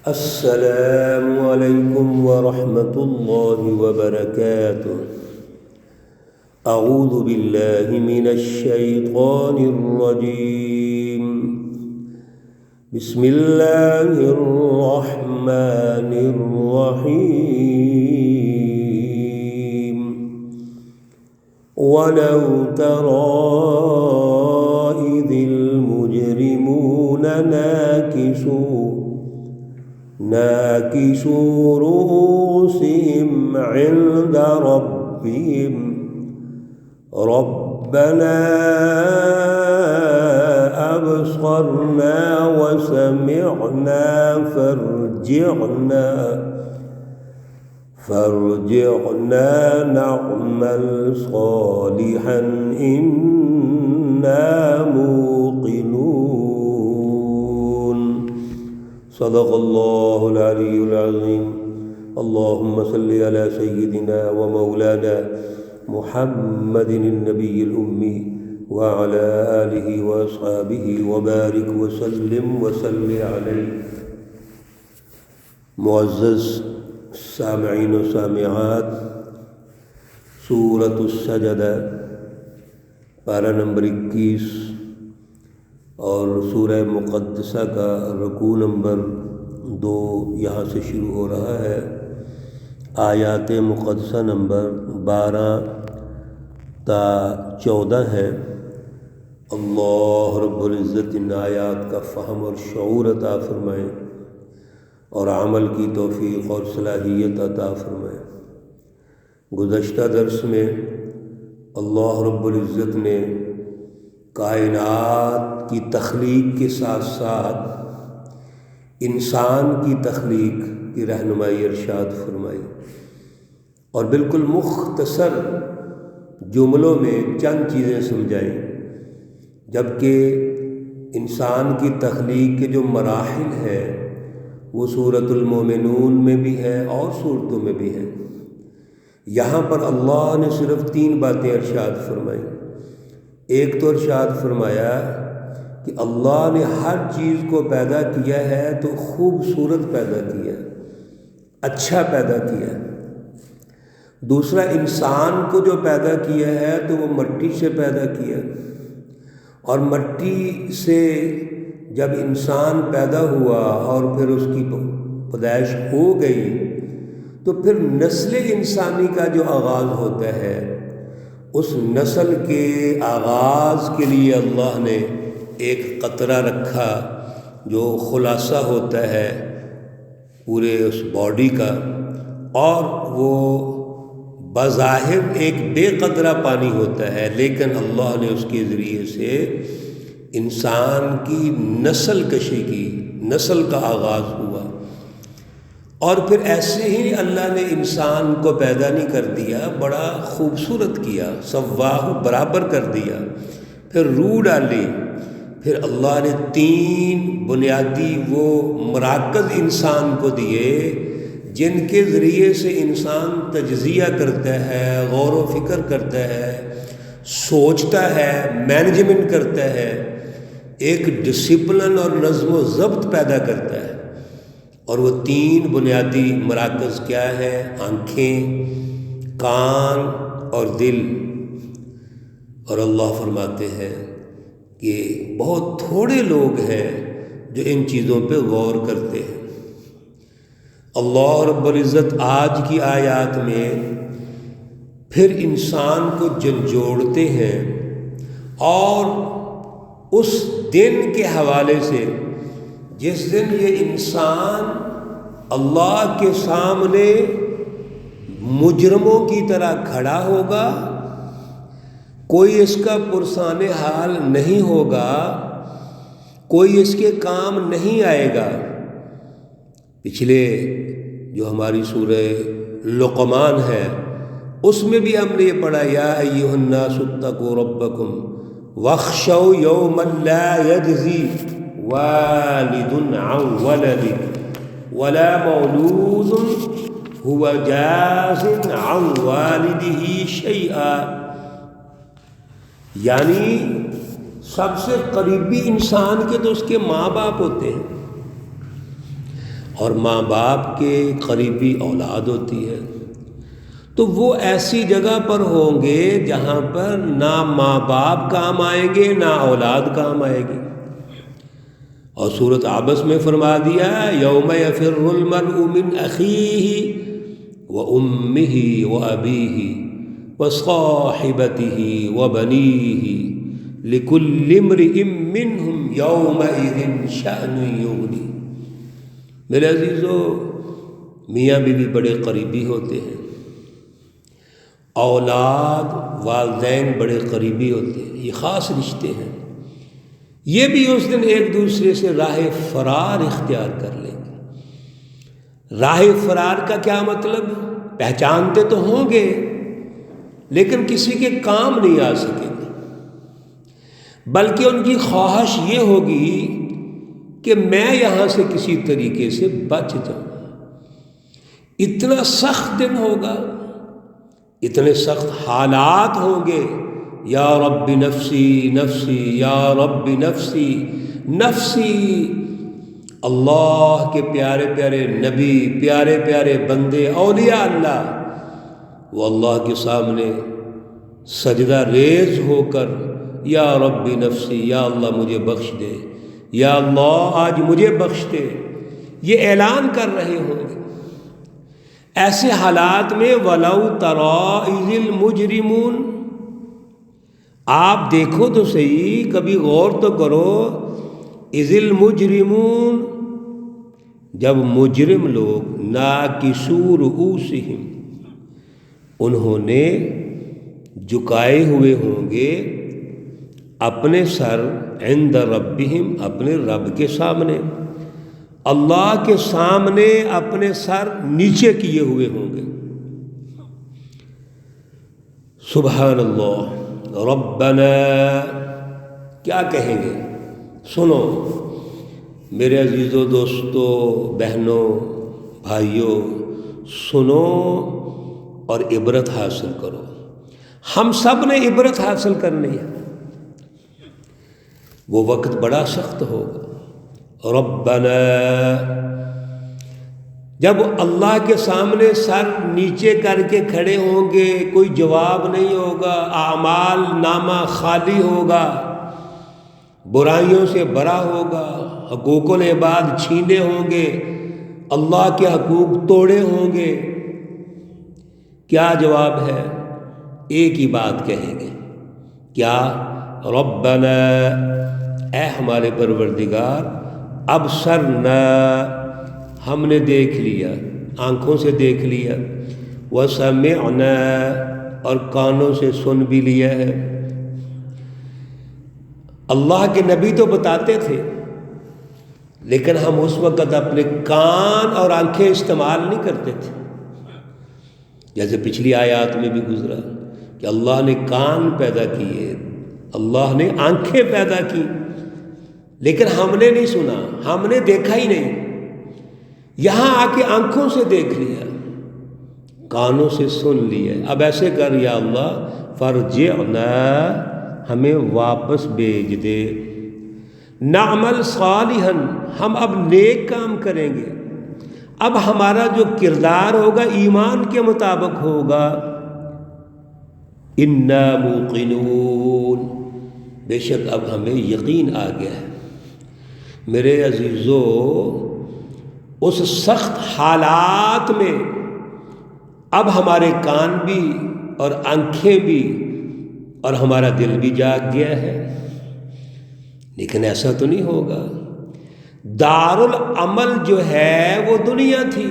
السلام علیکم ورحمۃ اللہ وبرکاتہ۔ اعوذ باللہ من الشیطان الرجیم، بسم اللہ الرحمن الرحیم۔ وَلَوْ تَرَىٰ إِذِ الْمُجْرِمُونَ ناكسوا رؤوسهم عند ربهم ربنا أبصرنا وسمعنا فارجعنا نعمل صالحا إنا موقنون۔ صدق اللہ العلی العظیم۔ اللہم صل علی سیدنا و مولانا محمد النبی الأمی وعلى آلہ واصحابہ وبارک وسلم وصلی علیہ۔ معزز سامعین و سامعات، سورۃ السجدہ پارہ نمبر 21 اور سورہ مقدسہ کا رکوع نمبر 2 یہاں سے شروع ہو رہا ہے۔ آیات مقدسہ نمبر 12 تا 14 ہے۔ اللہ رب العزت ان آیات کا فہم اور شعور عطا فرمائے اور عمل کی توفیق اور صلاحیت عطا فرمائے۔ گزشتہ درس میں اللہ رب العزت نے کائنات کی تخلیق کے ساتھ ساتھ انسان کی تخلیق کی رہنمائی ارشاد فرمائی اور بالکل مختصر جملوں میں چند چیزیں سمجھائیں، جبکہ انسان کی تخلیق کے جو مراحل ہیں وہ سورۃ المومنون میں بھی ہے اور سورتوں میں بھی ہیں۔ یہاں پر اللہ نے صرف 3 باتیں ارشاد فرمائیں۔ ایک تو ارشاد فرمایا کہ اللہ نے ہر چیز کو پیدا کیا ہے تو خوبصورت پیدا کیا، اچھا پیدا کیا۔ دوسرا، انسان کو جو پیدا کیا ہے تو وہ مٹی سے پیدا کیا، اور مٹی سے جب انسان پیدا ہوا اور پھر اس کی پیدائش ہو گئی تو پھر نسل انسانی کا جو آغاز ہوتا ہے، اس نسل کے آغاز کے لیے اللہ نے ایک قطرہ رکھا جو خلاصہ ہوتا ہے پورے اس باڈی کا، اور وہ بظاہر ایک بے قدرہ پانی ہوتا ہے، لیکن اللہ نے اس کے ذریعے سے انسان کی نسل کشی کی، نسل کا آغاز ہوا۔ اور پھر ایسے ہی اللہ نے انسان کو پیدا نہیں کر دیا، بڑا خوبصورت کیا، سواہ برابر کر دیا، پھر روح ڈالی، پھر اللہ نے 3 بنیادی وہ مراکز انسان کو دیے جن کے ذریعے سے انسان تجزیہ کرتا ہے، غور و فکر کرتا ہے، سوچتا ہے، مینجمنٹ کرتا ہے، ایک ڈسپلن اور نظم و ضبط پیدا کرتا ہے۔ اور وہ 3 بنیادی مراکز کیا ہے؟ آنکھیں، کان اور دل۔ اور اللہ فرماتے ہیں کہ بہت تھوڑے لوگ ہیں جو ان چیزوں پہ غور کرتے ہیں۔ اللہ رب العزت آج کی آیات میں پھر انسان کو جھنجھوڑتے ہیں اور اس دن کے حوالے سے جس دن یہ انسان اللہ کے سامنے مجرموں کی طرح کھڑا ہوگا، کوئی اس کا پرسان حال نہیں ہوگا، کوئی اس کے کام نہیں آئے گا۔ پچھلے جو ہماری سورہ لقمان ہے اس میں بھی ہم نے یہ پڑھا، یا ایھا الناس اتقوا ربکم واخشوا یوما لا یجزی والد عن ولد ولا مولود هو جاز عن والده شیئا، یعنی سب سے قریبی انسان کے تو اس کے ماں باپ ہوتے ہیں، اور ماں باپ کے قریبی اولاد ہوتی ہے، تو وہ ایسی جگہ پر ہوں گے جہاں پر نہ ماں باپ کام آئیں گے نہ اولاد کام آئے گی۔ اور سورۃ عبس میں فرما دیا یوم یفر المرء من اخیہ وامہ وابیہ وصاحبتہ وبنیہ لکل امرئ منہم یومئذ شأن یغنی۔ میرے عزیزو، میاں بیوی بڑے قریبی ہوتے ہیں، اولاد والدین بڑے قریبی ہوتے ہیں، یہ خاص رشتے ہیں۔ یہ بھی اس دن ایک دوسرے سے راہ فرار اختیار کر لیں گے۔ راہ فرار کا کیا مطلب؟ پہچانتے تو ہوں گے لیکن کسی کے کام نہیں آ سکیں گے، بلکہ ان کی خواہش یہ ہوگی کہ میں یہاں سے کسی طریقے سے بچ جاؤں۔ اتنا سخت دن ہوگا، اتنے سخت حالات ہوں گے، یا رب نفسی نفسی یا رب نفسی نفسی۔ اللہ کے پیارے پیارے نبی، پیارے پیارے بندے، اولیاء اللہ، وہ اللہ کے سامنے سجدہ ریز ہو کر یا رب نفسی، یا اللہ مجھے بخش دے، یا اللہ آج مجھے بخش دے، یہ اعلان کر رہے ہوں گے۔ ایسے حالات میں وَلَوْ تَرَىٰ إِذِ الْمُجْرِمُونَ، آپ دیکھو تو صحیح، کبھی غور تو کرو، اِذِ الْمُجْرِمُونَ، جب مجرم لوگ ناکسو رؤوسہم، انہوں نے جھکائے ہوئے ہوں گے اپنے سر، عند ربہم، اپنے رب کے سامنے، اللہ کے سامنے اپنے سر نیچے کیے ہوئے ہوں گے۔ سبحان اللہ، ربنا، کیا کہیں گے؟ سنو میرے عزیزو، دوستو، بہنوں، بھائیوں، سنو اور عبرت حاصل کرو۔ ہم سب نے عبرت حاصل کرنی ہے۔ وہ وقت بڑا سخت ہوگا۔ ربنا، جب اللہ کے سامنے سر نیچے کر کے کھڑے ہوں گے، کوئی جواب نہیں ہوگا، اعمال نامہ خالی ہوگا، برائیوں سے بھرا ہوگا، حقوق العباد چھینے ہوں گے، اللہ کے حقوق توڑے ہوں گے، کیا جواب ہے؟ ایک ہی بات کہیں گے، کیا؟ ربنا، اے ہمارے پروردگار، ابصرنا، ہم نے دیکھ لیا، آنکھوں سے دیکھ لیا، وسمعنا، اور کانوں سے سن بھی لیا ہے۔ اللہ کے نبی تو بتاتے تھے، لیکن ہم اس وقت اپنے کان اور آنکھیں استعمال نہیں کرتے تھے۔ جیسے پچھلی آیات میں بھی گزرا کہ اللہ نے کان پیدا کیے، اللہ نے آنکھیں پیدا کی، لیکن ہم نے نہیں سنا، ہم نے دیکھا ہی نہیں۔ یہاں آ کے آنکھوں سے دیکھ لیا، کانوں سے سن لیا۔ اب ایسے کر یا اللہ، فرجعنا، ہمیں واپس بھیج دے، نعمل صالحا، ہم اب نیک کام کریں گے، اب ہمارا جو کردار ہوگا ایمان کے مطابق ہوگا۔ انا موقنون، بے شک اب ہمیں یقین آ گیا ہے۔ میرے عزیزو، اس سخت حالات میں اب ہمارے کان بھی اور آنکھیں بھی اور ہمارا دل بھی جاگ گیا ہے، لیکن ایسا تو نہیں ہوگا۔ دارالعمل جو ہے وہ دنیا تھی،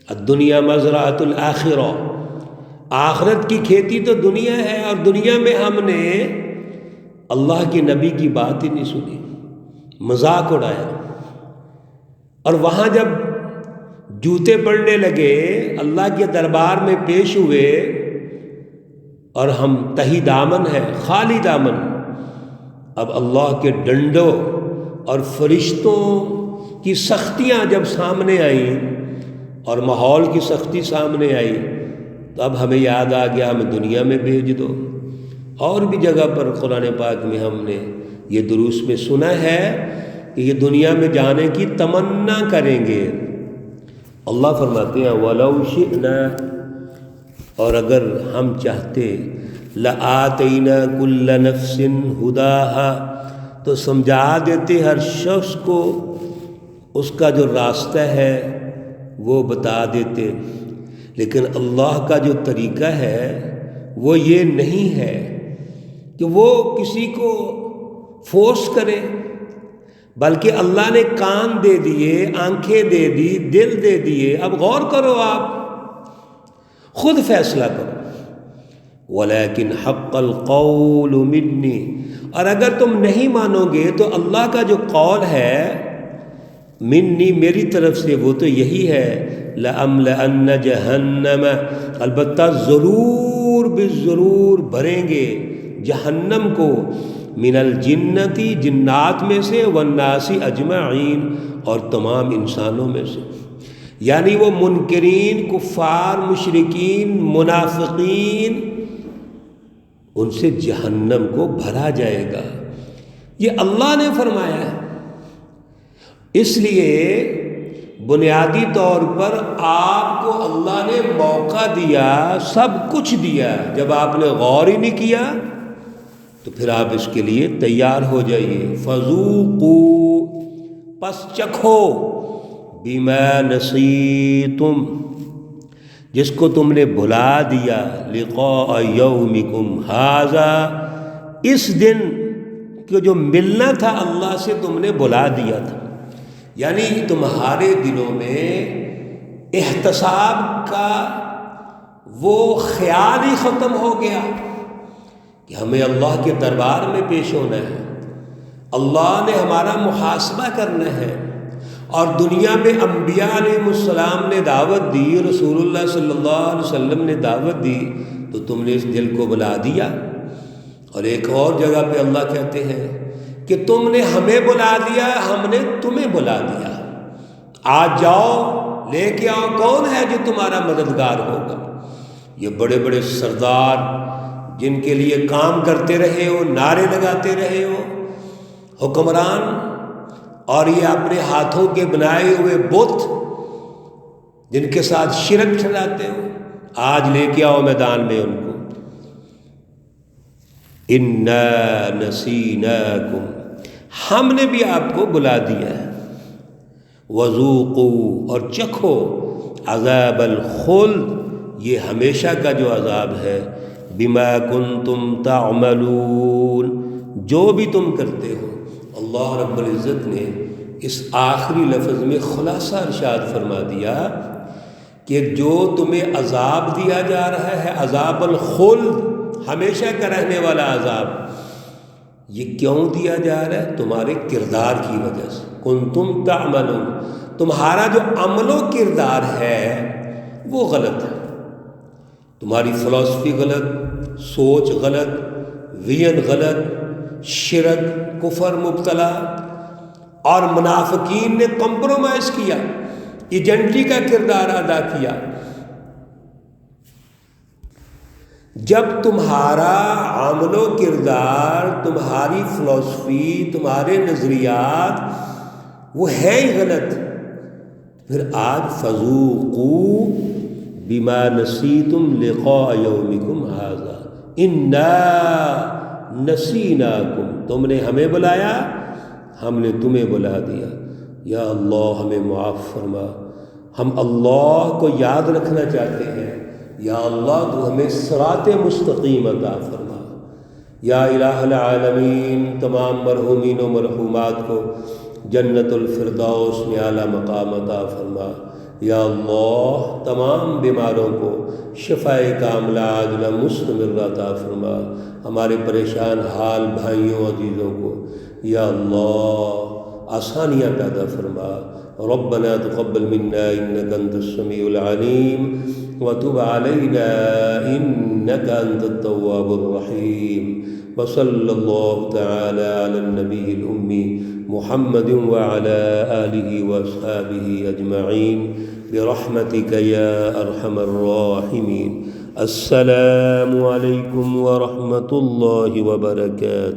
الدنیا مزرعۃ الآخرہ، آخرت کی کھیتی تو دنیا ہے، اور دنیا میں ہم نے اللہ کے نبی کی بات ہی نہیں سنی، مذاق اڑایا، اور وہاں جب جوتے پڑنے لگے، اللہ کے دربار میں پیش ہوئے، اور ہم تہی دامن ہے، خالی دامن، اب اللہ کے ڈنڈوں اور فرشتوں کی سختیاں جب سامنے آئیں اور ماحول کی سختی سامنے آئی، تو اب ہمیں یاد آ گیا ہمیں دنیا میں بھیج دو۔ اور بھی جگہ پر قرآن پاک میں ہم نے یہ دروس میں سنا ہے کہ یہ دنیا میں جانے کی تمنا کریں گے۔ اللہ فرماتے ہیں وَلَوْ شِئْنَا، اور اگر ہم چاہتے لَآتَيْنَا كُلَّ نَفْسٍ هُدَاهَا، تو سمجھا دیتے ہر شخص کو اس کا جو راستہ ہے وہ بتا دیتے، لیکن اللہ کا جو طریقہ ہے وہ یہ نہیں ہے کہ وہ کسی کو فورس کرے، بلکہ اللہ نے کان دے دیے، آنکھیں دے دی، دل دے دیے، اب غور کرو، آپ خود فیصلہ کرو۔ وَلَكِنْ حَقَّ الْقَوْلُ مِنِّي، اور اگر تم نہیں مانو گے تو اللہ کا جو قول ہے منی، میری طرف سے، وہ تو یہی ہے لَأَمْلَأَنَّ جَهَنَّمَ، البتہ ضرور بالضرور بھریں گے جہنم کو، من الجنتی، جنات میں سے، والناس اجمعین، اور تمام انسانوں میں سے، یعنی وہ منکرین، کفار، مشرکین، منافقین، ان سے جہنم کو بھرا جائے گا۔ یہ اللہ نے فرمایا ہے۔ اس لیے بنیادی طور پر آپ کو اللہ نے موقع دیا، سب کچھ دیا، جب آپ نے غور ہی نہیں کیا تو پھر آپ اس کے لیے تیار ہو جائیے۔ فذوقوا، پس چکھو، بما نسیتم، جس کو تم نے بھلا دیا، لقاء یومکم ھذا، اس دن کہ جو ملنا تھا اللہ سے تم نے بھلا دیا تھا، یعنی تمہارے دلوں میں احتساب کا وہ خیال ہی ختم ہو گیا کہ ہمیں اللہ کے دربار میں پیش ہونا ہے، اللہ نے ہمارا محاسبہ کرنا ہے، اور دنیا میں انبیاء علیہ السلام نے دعوت دی، رسول اللہ صلی اللہ علیہ وسلم نے دعوت دی، تو تم نے اس دل کو بلا دیا۔ اور ایک اور جگہ پہ اللہ کہتے ہیں کہ تم نے ہمیں بلا دیا، ہم نے تمہیں بلا دیا، آج جاؤ، لے کے آؤ، کون ہے جو تمہارا مددگار ہوگا؟ یہ بڑے بڑے سردار جن کے لیے کام کرتے رہے ہو، نعرے لگاتے رہے ہو، حکمران، اور یہ اپنے ہاتھوں کے بنائے ہوئے بت جن کے ساتھ شرک ٹھہراتے ہو، آج لے کے آؤ میدان میں ان کو۔ اِنَّا نَسِينَاكُمْ، ہم نے بھی آپ کو بلا دیا ہے، وَذُوقُوا، اور چکھو، عذاب الخلد، یہ ہمیشہ کا جو عذاب ہے، بما کنتم تعملون، جو بھی تم کرتے ہو۔ اللہ رب العزت نے اس آخری لفظ میں خلاصہ ارشاد فرما دیا کہ جو تمہیں عذاب دیا جا رہا ہے، عذاب الخلد، ہمیشہ کا رہنے والا عذاب، یہ کیوں دیا جا رہا ہے؟ تمہارے کردار کی وجہ سے، کنتم تعملون، تمہارا جو عمل و کردار ہے وہ غلط ہے، تمہاری فلسفی غلط، سوچ غلط، وین غلط، شرک، کفر مبتلا، اور منافقین نے کمپرومائز کیا، ایجنٹی کا کردار ادا کیا۔ جب تمہارا عمل و کردار، تمہاری فلسفی، تمہارے نظریات وہ ہے ہی غلط، پھر آج فذوقوا بما نسیتم لقاء یومکم ھذا انا نسیناکم، تم نے ہمیں بلایا، ہم نے تمہیں بلا دیا۔ یا اللہ ہمیں معاف فرما، ہم اللہ کو یاد رکھنا چاہتے ہیں، یا اللہ تو ہمیں صراط مستقیم عطا فرما۔ یا الہ العالمین، تمام مرحومین و مرحومات کو جنت الفردوس میں اعلیٰ مقام عطا فرما۔ یا اللہ تمام بیماروں کو شفاء کاملہ عاجلہ مستمرہ عطا فرما، ہمارے پریشان حال بھائیوں عزیزوں کو یا اللہ آسانیاں پیدا فرما۔ ربنا تقبل منا انك انت السميع العليم وتب علينا انك انت التواب الرحيم، وصلى الله تعالى على النبي الأمي محمد وعلى آله وأصحابه أجمعين برحمتك يا أرحم الراحمين۔ السلام عليكم ورحمة الله وبركاته۔